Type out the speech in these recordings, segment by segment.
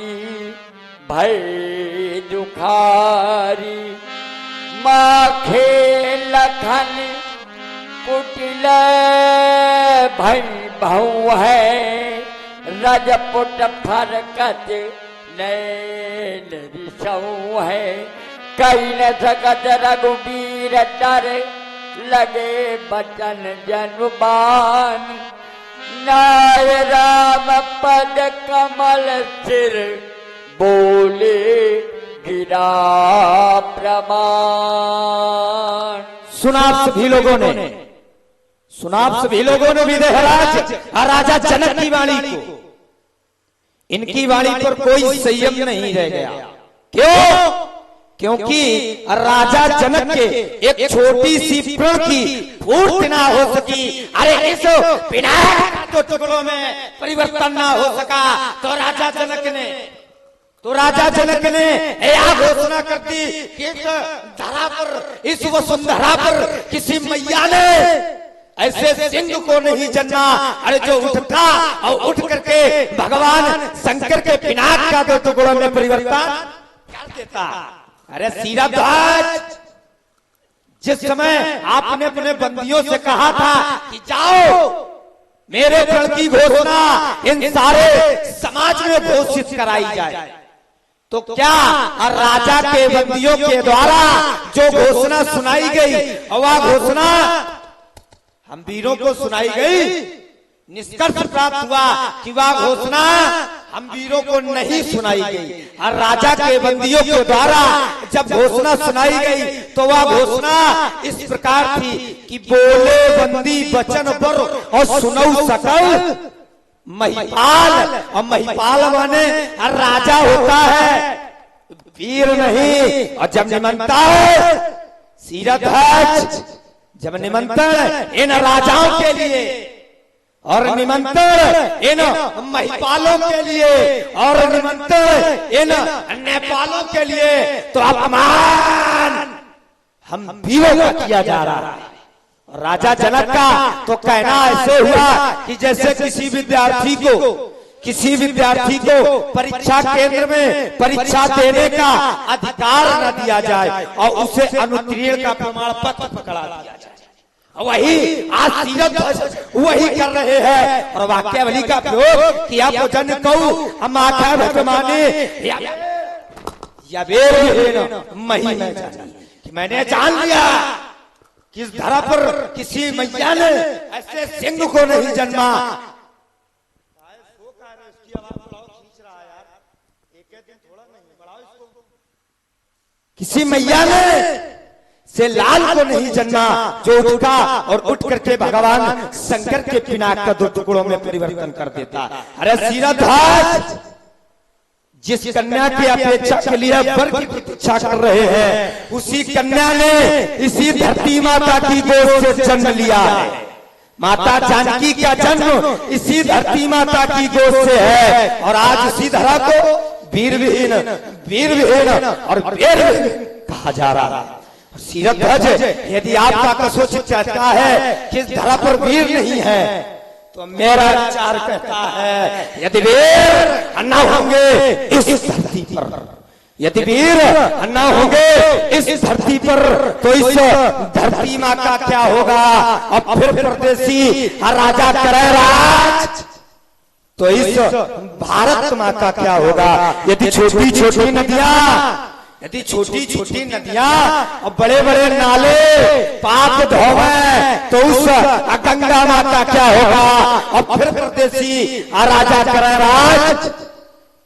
की भय दुखारी। माखे लखन कुटिल भय भऊ है, रजपुट फरकत नैन रिसऊ है। कही न सकत रघुबीर डर, लगे बचन जनुबान। नाय राम पद कमल सिर, बोले गिरा प्रमाण। सुना सभी लोगों ने, सुना सभी लोगों ने विदेहराज और राजा जनक की वाणी को। इनकी वाणी पर कोई संयम नहीं रह गया। क्यों? क्योंकि राजा जनक के एक छोटी सी प्रण की पूर्ति ना हो सकी। अरे इस विनायक तो टुकड़ों में परिवर्तन ना हो सका, तो राजा जनक ने यह घोषणा कर दी कि इस धरा पर, इस वसुंधरा पर किसी मैया ने ऐसे सिंह को नहीं जन्मा। अरे जो उठता और उठ करके भगवान शंकर के पिनाक का दो टुकड़ों में परिवर्तन कर देता। अरे सीराध्वज, जिस समय आपने अपने बंदियों से कहा था कि जाओ मेरे प्रण की घोषणा इन सारे समाज में घोषित कराई जाए, तो क्या राजा के बंदियों के द्वारा जो घोषणा सुनाई गई, और वह घोषणा हम वीरों को सुनाई गई, निष्कर्ष प्राप्त हुआ कि वह घोषणा हम वीरों को नहीं सुनाई गई। और राजा के बंदियों के द्वारा जब घोषणा सुनाई गई, तो वह घोषणा इस प्रकार थी कि बोले बंदी वचन बर, और सुनऊ सकल महिपाल। और महिपाल माने राजा होता है, वीर नहीं। और जब निमंत्रण है सीराध्वज, जब निमंत्रण इन राजाओं के लिए और निमंत्रण इन महिपालों के लिए और निमंत्रण इन नेपालों के लिए, तो अपमान हम वीरों का किया जा रहा है। राजा जनक का तो कहना ऐसे हुआ कि जैसे किसी विद्यार्थी को परीक्षा केंद्र में परीक्षा देने का अधिकार न दिया जाए और उसे अनुत्तीर्ण का प्रमाण पत्र पकड़ा दिया जाए। वही आज सीराध्वज वही कर रहे हैं। और वाक्यावली का प्रयोग किया भोजन कहू हम आख्या भगवाने या मही में जानी कि मैंने जान लिया कि इस धरा पर किसी मैया ने ऐसे सिंह को नहीं जन्मा। किसी मैया ने से लाल को नहीं जन्मा जो उठा और उठ करके भगवान शंकर के पिनाक का दो टुकड़ों में परिवर्तन कर देता। अरे सीराध्वज, जिस कन्या की अपेक्षा के लिए वर की प्रतीक्षा कर रहे हैं, उसी कन्या ने इसी धरती माता की गोद से जन्म लिया है। माता जानकी का जन्म इसी धरती माता की गोद से है। और आज उसी धरा को वीर विहीन और वीर कहा जा रहा है। सीराध्वज, यदि आपका कसोचित चाहता है कि इस धरा पर वीर नहीं है, तो मेरा विचार कहता है यदि वीर न होंगे इस धरती पर, यदि वीर न होंगे इस धरती पर, तो इस धरती माँ का क्या होगा। अब फिर परदेसी राजा करे राज, तो इस भारत माँ का क्या होगा। यदि छोटी छोटी नदियां और बड़े बड़े नाले पाप धोवे, तो उस गंगा माँ का क्या होगा। और फिर परदेसी राजा करे राज,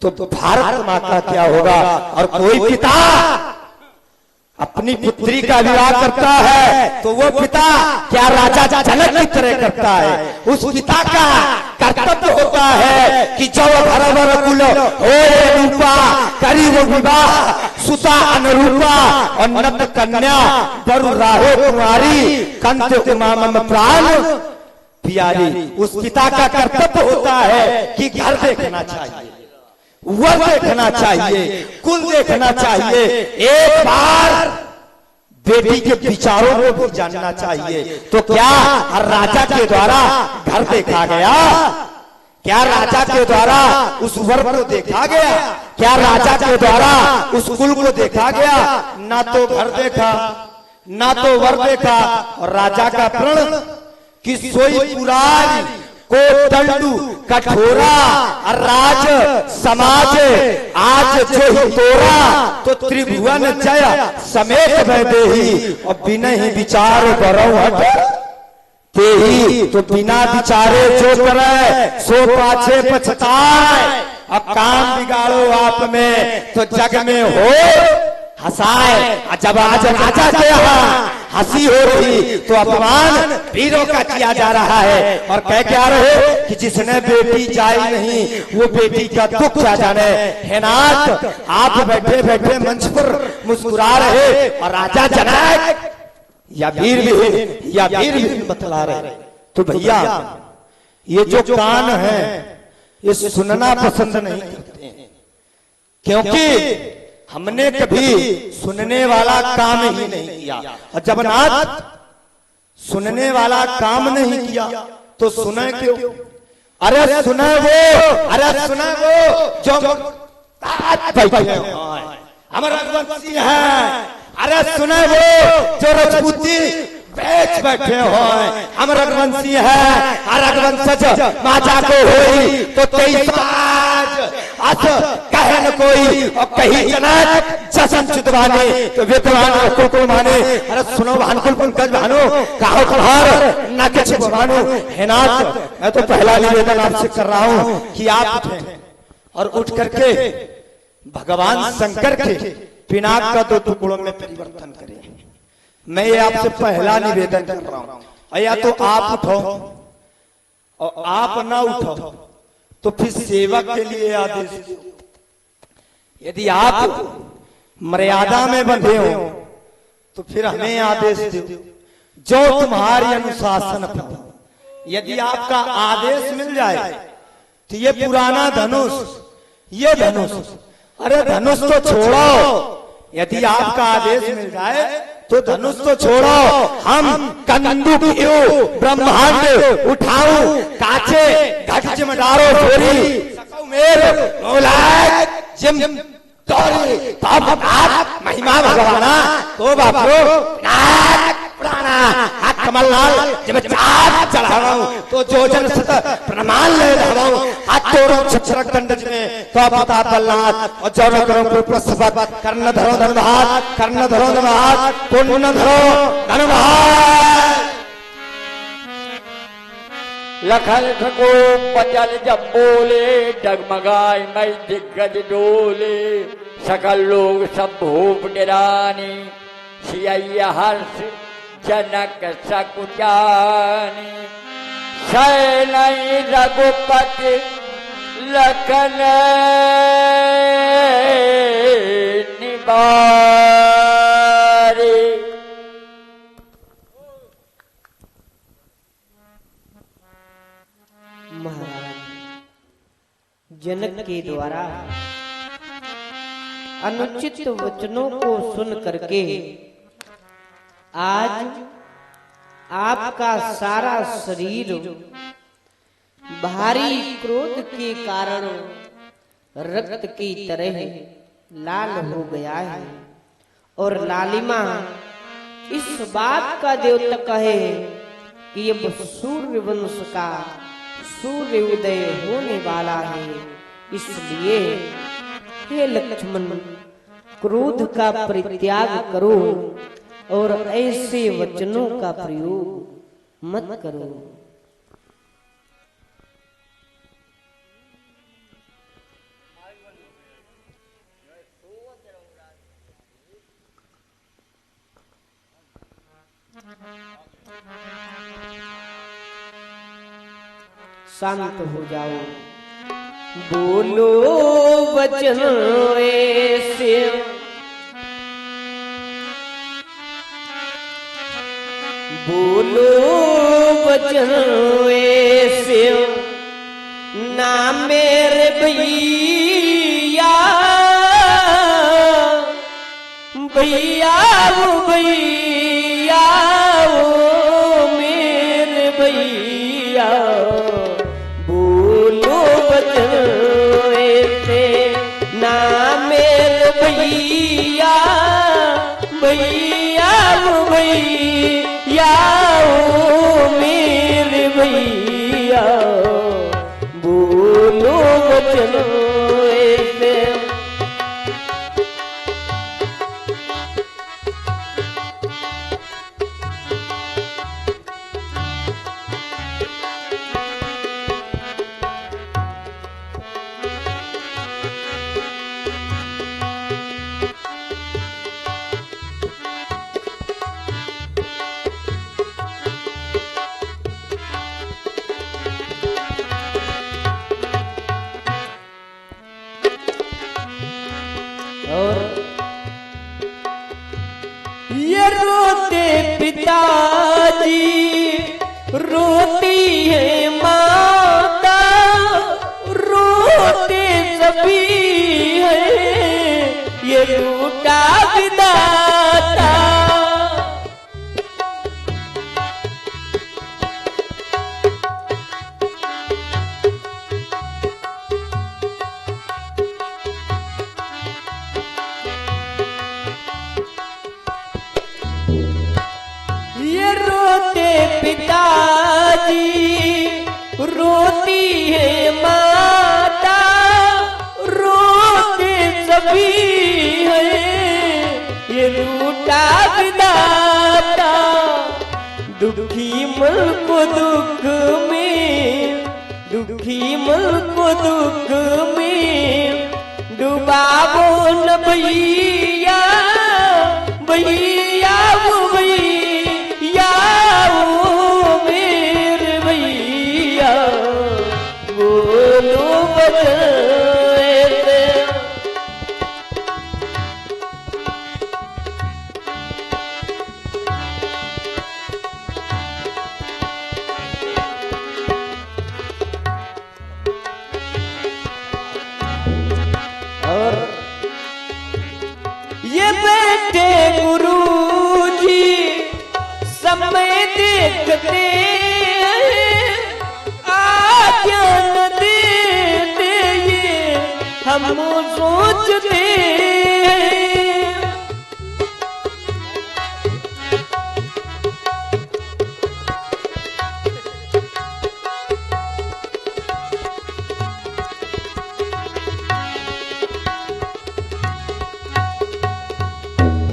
तो भारत माँ का क्या होगा। और कोई पिता अपनी पुत्री का विवाह करता है, तो वो पिता क्या राजा जनक की तरह करता है। उस पिता का कर्तव्य होता है कि जो भरभर कुल हो रूपा, करी वो विवाह सुता अनुरूपा, और नत कन्या बरु राहो कुमारी, कंत उमाम प्राण प्यारी। उस पिता का कर्तव्य होता है कि घर देखना चाहिए, वर देखना चाहिए, कुल देखना चाहिए, एक बार बेटी के विचारों को भी जानना चाहिए। तो क्या राजा के द्वारा घर देखा गया? क्या राजा के द्वारा उस वर को देखा गया? क्या राजा के द्वारा उस कुल को देखा गया? ना तो घर देखा, ना तो वर देखा, और राजा का प्रण कि सोई पुरारी को दंडू कठोरा राज समाज आज जो ही तोरा, तो त्रिभुवन जय समेत वैदेही, और बिना ही विचार करो हट ते ही, तो बिना विचारे जो करे सो पाछे पछताए, और काम बिगाड़ो आप में तो जग में हो हंसाए। जब आज राजा के यहाँ हंसी हो रही तो अपमान वीरों का किया जा रहा है, और कह क्या रहे कि जिसने बेटी जाई नहीं वो बेटी का दुख क्या जाने। हे नाथ, आप बैठे बैठे मंच पर मुस्कुरा रहे और राजा जनक या वीर भी बतला रहे। तो भैया ये जो कान है ये सुनना पसंद नहीं करते हैं, क्योंकि हमने कभी सुनने वाला काम ही नहीं किया। और जब नाथ सुनने वाला काम नहीं किया तो सुने क्यों? अरे सुने वो जो बैठे हमारा रघुवंशी है, अरे सुने वो जो रजपूती बेच बैठे हो, हम रघुवंशी है, रघुवंशज माता को होई तो 23 अस कहे न कोई, और कही जनक जसन चितवाने तो विद्वान कुल माने। अरे सुनो भानुकुल पंकज भानु कहो कहार न किछ भानु। हे नाथ, मैं तो पहला निवेदन आपसे कर रहा हूं कि आप उठें और उठ करके भगवान शंकर के पिनाक का 2 टुकड़ों में परिवर्तन करें। मैं ये आपसे पहला निवेदन कर रहा हूं। या तो आप उठो, और आप ना उठो तो फिर सेवक के लिए आदेश दो। यदि आप मर्यादा में बंधे हो तो फिर हमें आदेश दो जो तुम्हारी अनुशासन पर। यदि आपका आदेश मिल जाए तो ये पुराना धनुष, ये धनुष, अरे धनुष तो छोड़ो, यदि आपका आदेश मिल जाए तो धनुष तो छोड़ो, हम कंदुक ब्रह्मांड उठाऊं काचे घट में डारो छोरी जिम तोरी महिमा भगवाना तो बापो पुराना कमललाल जब चाँद चढ़ाऊं तो जो जन सत प्रमाण ले रहा हाथ तोड़ो छत्रक दंड में तो बता प्रहलाद, और जौन करो प्रसवत कर्ण धरो धनभात, कर्ण धरो धनभात, पुण्य धरो धनभात। लखन को पचल जब बोले, डगमगाए मई दिग्गज डोले, सकल लोग सब भूप निरानी, सिया हर्ष जनक सकुचानी, सैनई रघुपति लखन निबारे। जनक के द्वारा अनुचित वचनों को सुन करके आज आपका सारा शरीर भारी क्रोध के कारण रक्त की तरह लाल हो गया है, और लालिमा इस बात का द्योतक है कि अब सूर्य वंश का सूर्य उदय होने वाला है। इसलिए हे लक्ष्मण, क्रोध का परित्याग करो और ऐसे वचनों का प्रयोग मत करो। शांत हो जाओ, बोलो वचन ऐसे बोलो वचन ऐसे ना मेरे भैया भैया भैया ओ मेरे भैया, बोलो वचन ऐसे ना भैया भैया वो भैया ओ मेरे भैया बोलो वचन ऐसे। और ये रोते पिताजी रोती है माता रोते सभी है ये रूठा विधाता। ये रोते पिताजी रोती है माता रोते सभी है ये रूठा विधाता। दुखी मन को दुख में दुखी मन को दुख में डुबावो न भैया भैया वो भैया वो मेरे भैया बोलो वचन ऐसे। और ये बैठे गुरुजी समय देखते आज्ञा न देते ये हम सोचते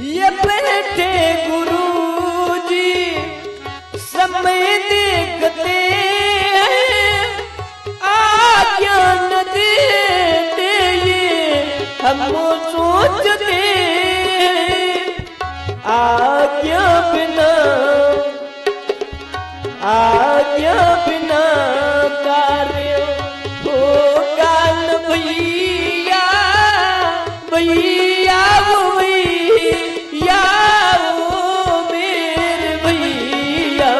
ये बैठे गुरुजी समय देखते आज्ञा न देते ये हम सोचते आज्ञा बिना कार्य होगा न भैया भैया वो भैया वो मेरे भैया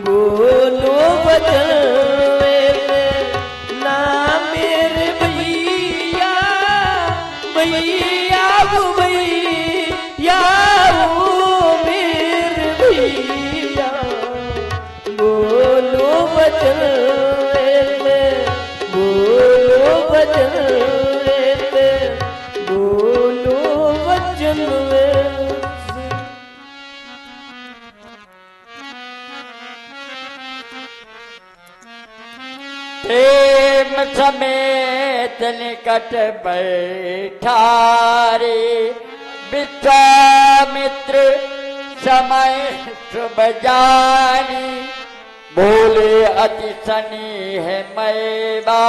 बोलो वचन ऐसे। ना मेरे भैया भैया वो भैया वो मेरे भैया बोलो वचन ऐसे बोलो वचन ऐसे बोलो वचन ऐसे। प्रेम समेत निकट बैठा रे विश्वामित्र समय शुभ जानी बोले अति सनी है मैं बा